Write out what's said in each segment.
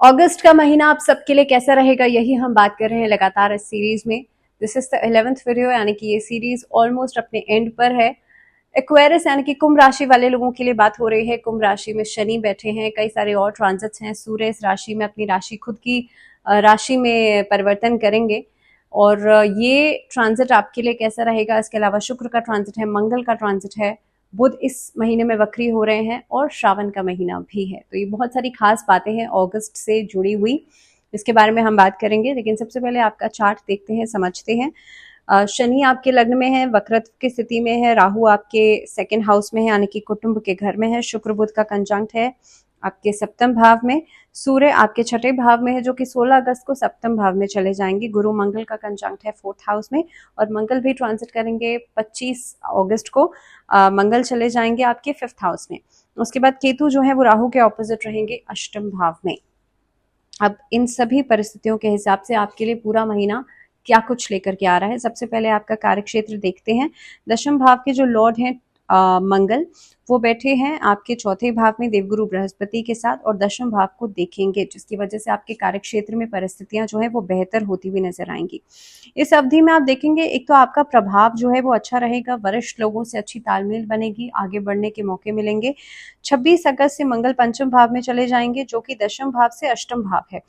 अगस्त का महीना आप सबके लिए कैसा रहेगा, यही हम बात कर रहे हैं लगातार इस सीरीज में। This is the 11th video, यानी कि ये सीरीज ऑलमोस्ट अपने एंड पर है। एक्वेरियस यानी कि कुंभ राशि वाले लोगों के लिए बात हो रही है। कुंभ राशि में शनि बैठे हैं, कई सारे और ट्रांजिट्स हैं। सूर्य इस राशि में अपनी राशि खुद की राशि में परिवर्तन करेंगे और ये ट्रांजिट आपके लिए कैसा रहेगा। इसके अलावा शुक्र का ट्रांजिट है, मंगल का ट्रांजिट है, बुध इस महीने में वक्री हो रहे हैं और श्रावण का महीना भी है। तो ये बहुत सारी खास बातें हैं अगस्त से जुड़ी हुई, इसके बारे में हम बात करेंगे। लेकिन सबसे पहले आपका चार्ट देखते हैं, समझते हैं। शनि आपके लग्न में है, वक्रत्व की स्थिति में है। राहु आपके सेकंड हाउस में है, यानी कि कुटुंब के घर में है। शुक्र बुध का कंजंक्ट है आपके सप्तम भाव में। सूर्य आपके छठे भाव में है, जो कि 16 अगस्त को सप्तम भाव में चले जाएंगे। गुरु मंगल का कंजंक्ट है फोर्थ हाउस में, और मंगल भी ट्रांजिट करेंगे 25 अगस्त को। मंगल चले जाएंगे आपके फिफ्थ हाउस में। उसके बाद केतु जो है वो राहु के ऑपोजिट रहेंगे अष्टम भाव में। अब इन सभी परिस्थितियों के हिसाब से आपके लिए पूरा महीना क्या कुछ लेकर के आ रहा है। सबसे पहले आपका कार्यक्षेत्र देखते हैं। दशम भाव के जो लॉर्ड हैं मंगल, वो बैठे हैं आपके चौथे भाव में देवगुरु बृहस्पति के साथ, और दशम भाव को देखेंगे, जिसकी वजह से आपके कार्यक्षेत्र में परिस्थितियां जो है वो बेहतर होती हुई नजर आएंगी। इस अवधि में आप देखेंगे, एक तो आपका प्रभाव जो है वो अच्छा रहेगा, वरिष्ठ लोगों से अच्छी तालमेल बनेगी, आगे बढ़ने के मौके मिलेंगे। 26 अगस्त से मंगल पंचम भाव में चले जाएंगे, जो कि दशम भाव से अष्टम भाव है।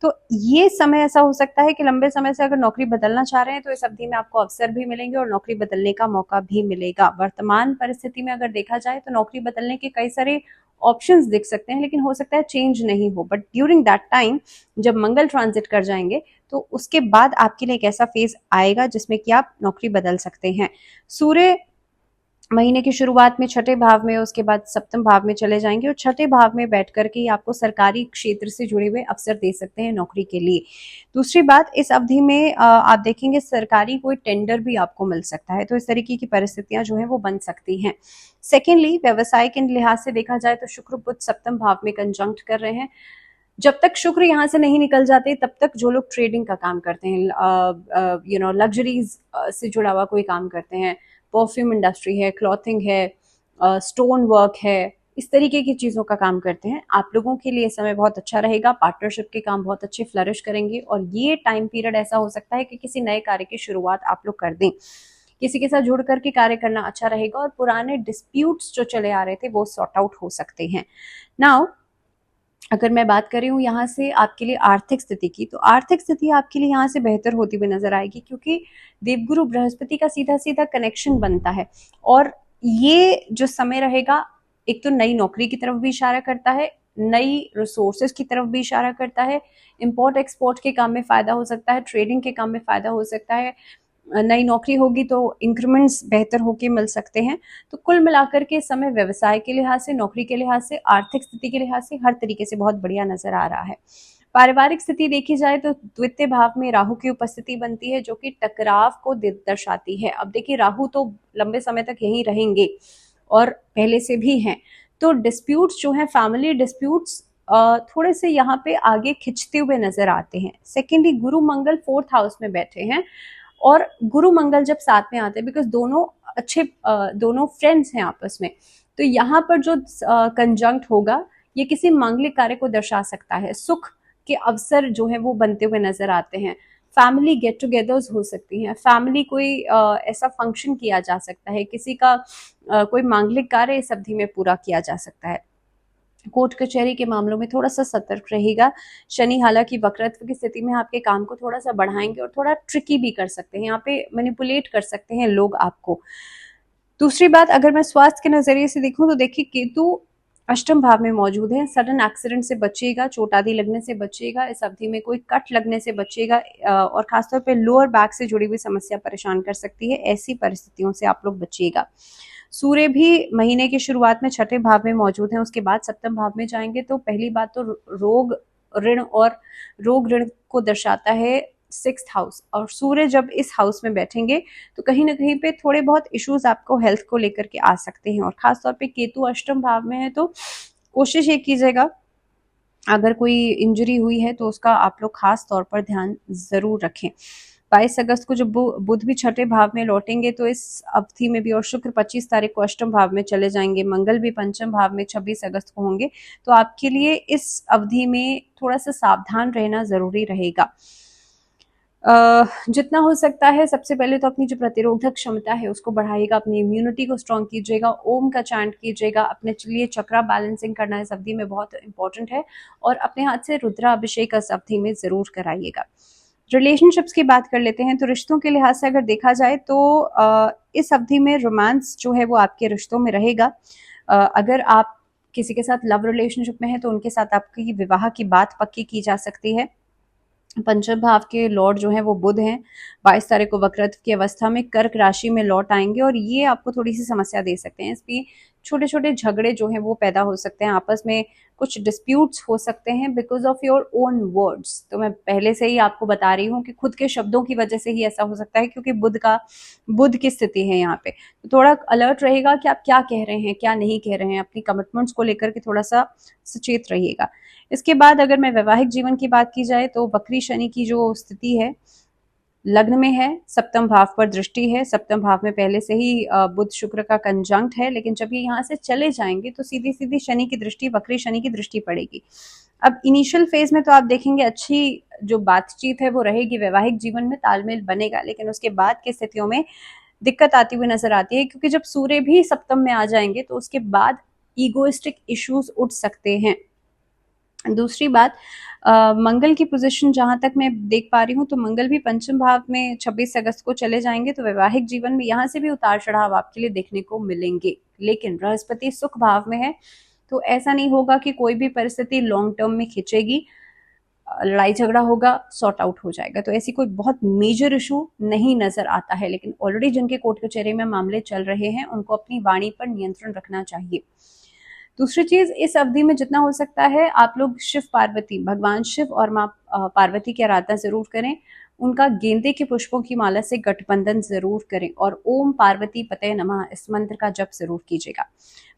तो ये समय ऐसा हो सकता है कि लंबे समय से अगर नौकरी बदलना चाह रहे हैं तो इस अवधि में आपको अवसर भी मिलेंगे और नौकरी बदलने का मौका भी मिलेगा। वर्तमान परिस्थिति में अगर देखा जाए तो नौकरी बदलने के कई सारे ऑप्शंस दिख सकते हैं, लेकिन हो सकता है चेंज नहीं हो। बट ड्यूरिंग दैट टाइम, जब मंगल ट्रांजिट कर जाएंगे, तो उसके बाद आपके लिए एक ऐसा फेज आएगा जिसमें कि आप नौकरी बदल सकते हैं। सूर्य महीने की शुरुआत में छठे भाव में, उसके बाद सप्तम भाव में चले जाएंगे, और छठे भाव में बैठ करके आपको सरकारी क्षेत्र से जुड़े हुए अवसर दे सकते हैं नौकरी के लिए। दूसरी बात, इस अवधि में आप देखेंगे सरकारी कोई टेंडर भी आपको मिल सकता है। तो इस तरीके की परिस्थितियां जो है वो बन सकती हैं। सेकेंडली, व्यवसाय के लिहाज से देखा जाए तो शुक्र बुध सप्तम भाव में कंजंक्ट कर रहे हैं। जब तक शुक्र यहाँ से नहीं निकल जाते, तब तक जो लोग ट्रेडिंग का काम करते हैं, लग्जरीज से जुड़ा हुआ कोई काम करते हैं, परफ्यूम इंडस्ट्री है, क्लॉथिंग है, स्टोन वर्क है, इस तरीके की चीज़ों का काम करते हैं, आप लोगों के लिए समय बहुत अच्छा रहेगा। पार्टनरशिप के काम बहुत अच्छे फ्लरिश करेंगे, और ये टाइम पीरियड ऐसा हो सकता है कि किसी नए कार्य की शुरुआत आप लोग कर दें। किसी के साथ जुड़ करके कार्य करना अच्छा रहेगा, और पुराने डिस्प्यूट्स जो चले आ रहे थे वो सॉर्ट आउट हो सकते हैं। नाउ, अगर मैं बात कर रही हूँ यहाँ से आपके लिए आर्थिक स्थिति की, तो आर्थिक स्थिति आपके लिए यहाँ से बेहतर होती हुई नजर आएगी, क्योंकि देवगुरु बृहस्पति का सीधा सीधा कनेक्शन बनता है। और ये जो समय रहेगा, एक तो नई नौकरी की तरफ भी इशारा करता है, नई रिसोर्सेज की तरफ भी इशारा करता है, इंपोर्ट एक्सपोर्ट के काम में फायदा हो सकता है, ट्रेडिंग के काम में फायदा हो सकता है। नई नौकरी होगी तो इंक्रीमेंट्स बेहतर होके मिल सकते हैं। तो कुल मिलाकर के समय व्यवसाय के लिहाज से, नौकरी के लिहाज से, आर्थिक स्थिति के लिहाज से हर तरीके से बहुत बढ़िया नजर आ रहा है। पारिवारिक स्थिति देखी जाए तो द्वितीय भाव में राहु की उपस्थिति बनती है, जो कि टकराव को दर्शाती है। अब देखिए, राहु तो लंबे समय तक यहीं रहेंगे और पहले से भी हैं, तो डिस्प्यूट्स जो हैं, फैमिली डिस्प्यूट्स थोड़े से यहाँ पे आगे खिंचते हुए नजर आते हैं। सेकेंडली, गुरु मंगल फोर्थ हाउस में बैठे हैं, और गुरु मंगल जब साथ में आते हैं, बिकॉज दोनों अच्छे दोनों फ्रेंड्स हैं आपस में, तो यहाँ पर जो कंजंक्ट होगा, ये किसी मांगलिक कार्य को दर्शा सकता है। सुख के अवसर जो है वो बनते हुए नजर आते हैं। फैमिली गेट टुगेदर्स हो सकती हैं, फैमिली कोई ऐसा फंक्शन किया जा सकता है, किसी का कोई मांगलिक कार्य इस अवधि में पूरा किया जा सकता है। कोर्ट कचहरी के मामलों में थोड़ा सा सतर्क रहेगा। शनि हालांकि वक्रत्व की स्थिति में आपके काम को थोड़ा सा बढ़ाएंगे और थोड़ा ट्रिकी भी कर सकते हैं, यहाँ पे मैनिपुलेट कर सकते हैं लोग आपको। दूसरी बात, अगर मैं स्वास्थ्य के नजरिए से देखूं तो देखिए, केतु अष्टम भाव में मौजूद है। सडन एक्सीडेंट से बचिएगा, चोट आदि लगने से बचिएगा, इस अवधि में कोई कट लगने से बचिएगा, और खासतौर पे लोअर बैक से जुड़ी हुई समस्या परेशान कर सकती है, ऐसी परिस्थितियों से आप लोग बचिएगा। सूर्य भी महीने की शुरुआत में छठे भाव में मौजूद है, उसके बाद सप्तम भाव में जाएंगे। तो पहली बात तो रोग ऋण, और रोग ऋण को दर्शाता है सिक्स्थ हाउस, और सूर्य जब इस हाउस में बैठेंगे तो कहीं ना कहीं पे थोड़े बहुत इश्यूज आपको हेल्थ को लेकर के आ सकते हैं। और खासतौर पे केतु अष्टम भाव में है, तो कोशिश ये कीजिएगा, अगर कोई इंजरी हुई है तो उसका आप लोग खास तौर पर ध्यान जरूर रखें। 22 अगस्त को जब बुध भी छठे भाव में लौटेंगे तो इस अवधि में भी, और शुक्र 25 तारीख को अष्टम भाव में चले जाएंगे, मंगल भी पंचम भाव में 26 अगस्त को होंगे। तो आपके लिए इस अवधि में थोड़ा सा सावधान रहना जरूरी रहेगा। जितना हो सकता है सबसे पहले तो अपनी जो प्रतिरोधक क्षमता है उसको बढ़ाइएगा, अपनी इम्यूनिटी को स्ट्रॉन्ग कीजिएगा, ओम का चैंट कीजिएगा, अपने लिए चक्रा बैलेंसिंग करना इस अवधि में बहुत इंपॉर्टेंट है, और अपने हाथ से रुद्राभिषेक इस अवधि में जरूर कराइएगा। रिलेशनशिप्स की बात कर लेते हैं, तो रिश्तों के लिहाज से अगर देखा जाए तो इस अवधि में रोमांस जो है वो आपके रिश्तों में रहेगा। अगर आप किसी के साथ लव रिलेशनशिप में है तो उनके साथ आपकी विवाह की बात पक्की की जा सकती है। पंचम भाव के लॉर्ड जो है वो बुध हैं, 22 तारीख को वक्रत्व की अवस्था में कर्क राशि में लौट आएंगे, और ये आपको थोड़ी सी समस्या दे सकते हैं। इसमें छोटे छोटे झगड़े जो हैं वो पैदा हो सकते हैं, आपस में कुछ डिस्प्यूट्स हो सकते हैं because of your own words. तो मैं पहले से ही आपको बता रही हूँ कि खुद के शब्दों की वजह से ही ऐसा हो सकता है, क्योंकि बुध की स्थिति है यहाँ पे। तो थोड़ा अलर्ट रहेगा कि आप क्या कह रहे हैं क्या नहीं कह रहे हैं, अपनी कमिटमेंट्स को लेकर के थोड़ा सा सचेत रहिएगा। इसके बाद अगर मैं वैवाहिक जीवन की बात की जाए तो वक्री शनि की जो स्थिति है, लग्न में है, सप्तम भाव पर दृष्टि है, सप्तम भाव में पहले से ही बुध शुक्र का कंजंक्ट है, लेकिन जब ये यहाँ से चले जाएंगे तो सीधी सीधी शनि की दृष्टि, वक्री शनि की दृष्टि पड़ेगी। अब इनिशियल फेज में तो आप देखेंगे अच्छी जो बातचीत है वो रहेगी, वैवाहिक जीवन में तालमेल बनेगा, लेकिन उसके बाद की स्थितियों में दिक्कत आती हुई नजर आती है, क्योंकि जब सूर्य भी सप्तम में आ जाएंगे तो उसके बाद ईगोइस्टिक इश्यूज उठ सकते हैं। दूसरी बात, मंगल की पोजीशन जहां तक मैं देख पा रही हूँ तो मंगल भी पंचम भाव में 26 अगस्त को चले जाएंगे, तो वैवाहिक जीवन में यहाँ से भी उतार चढ़ाव आपके लिए देखने को मिलेंगे। लेकिन बृहस्पति सुख भाव में है, तो ऐसा नहीं होगा कि कोई भी परिस्थिति लॉन्ग टर्म में खिंचेगी, लड़ाई झगड़ा होगा, सॉर्ट आउट हो जाएगा। तो ऐसी कोई बहुत मेजर इशू नहीं नजर आता है, लेकिन ऑलरेडी जिनके कोर्ट कचहरी में मामले चल रहे हैं उनको अपनी वाणी पर नियंत्रण रखना चाहिए। दूसरी चीज, इस अवधि में जितना हो सकता है आप लोग शिव पार्वती, भगवान शिव और माँ पार्वती की आराधना जरूर करें, उनका गेंदे के पुष्पों की माला से गठबंधन जरूर करें, और ओम पार्वती पते नमः इस मंत्र का जप जरूर कीजिएगा।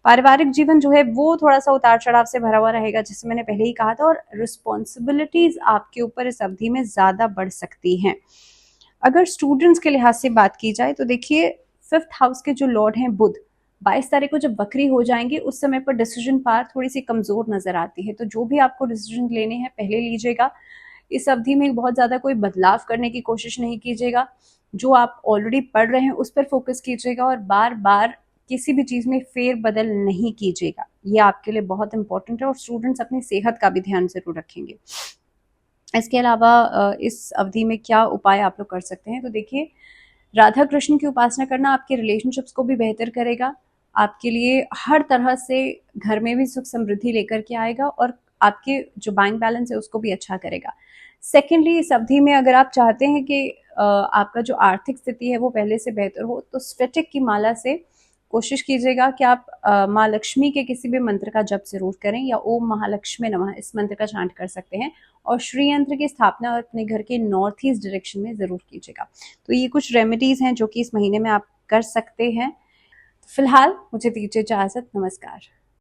पारिवारिक जीवन जो है वो थोड़ा सा उतार चढ़ाव से भरा हुआ रहेगा, जैसे मैंने पहले ही कहा था, और रिस्पॉन्सिबिलिटीज आपके ऊपर इस अवधि में ज्यादा बढ़ सकती हैं। अगर स्टूडेंट्स के लिहाज से बात की जाए तो देखिए, 5th हाउस के जो लॉर्ड हैं बुध, 22 तारीख को जब वक्री हो जाएंगे उस समय पर डिसीजन पावर थोड़ी सी कमजोर नजर आती है, तो जो भी आपको डिसीजन लेने हैं पहले लीजिएगा। इस अवधि में बहुत ज्यादा कोई बदलाव करने की कोशिश नहीं कीजिएगा, जो आप ऑलरेडी पढ़ रहे हैं उस पर फोकस कीजिएगा, और बार बार किसी भी चीज में फेर बदल नहीं कीजिएगा, ये आपके लिए बहुत इंपॉर्टेंट है। और स्टूडेंट्स अपनी सेहत का भी ध्यान जरूर रखेंगे। इसके अलावा इस अवधि में क्या उपाय आप लोग कर सकते हैं, तो देखिए, राधा कृष्ण की उपासना करना आपके रिलेशनशिप्स को भी बेहतर करेगा, आपके लिए हर तरह से घर में भी सुख समृद्धि लेकर के आएगा, और आपके जो बैंक बैलेंस है उसको भी अच्छा करेगा। सेकेंडली, इस अवधि में अगर आप चाहते हैं कि आपका जो आर्थिक स्थिति है वो पहले से बेहतर हो, तो स्फटिक की माला से कोशिश कीजिएगा कि आप माँ लक्ष्मी के किसी भी मंत्र का जप जरूर करें, या ओम महालक्ष्मी नमः इस मंत्र का चांट कर सकते हैं, और श्री यंत्र की स्थापना अपने घर के नॉर्थ ईस्ट डायरेक्शन में जरूर कीजिएगा। तो ये कुछ रेमेडीज हैं जो कि इस महीने में आप कर सकते हैं। फिलहाल मुझे दीजिए इजाजत, नमस्कार।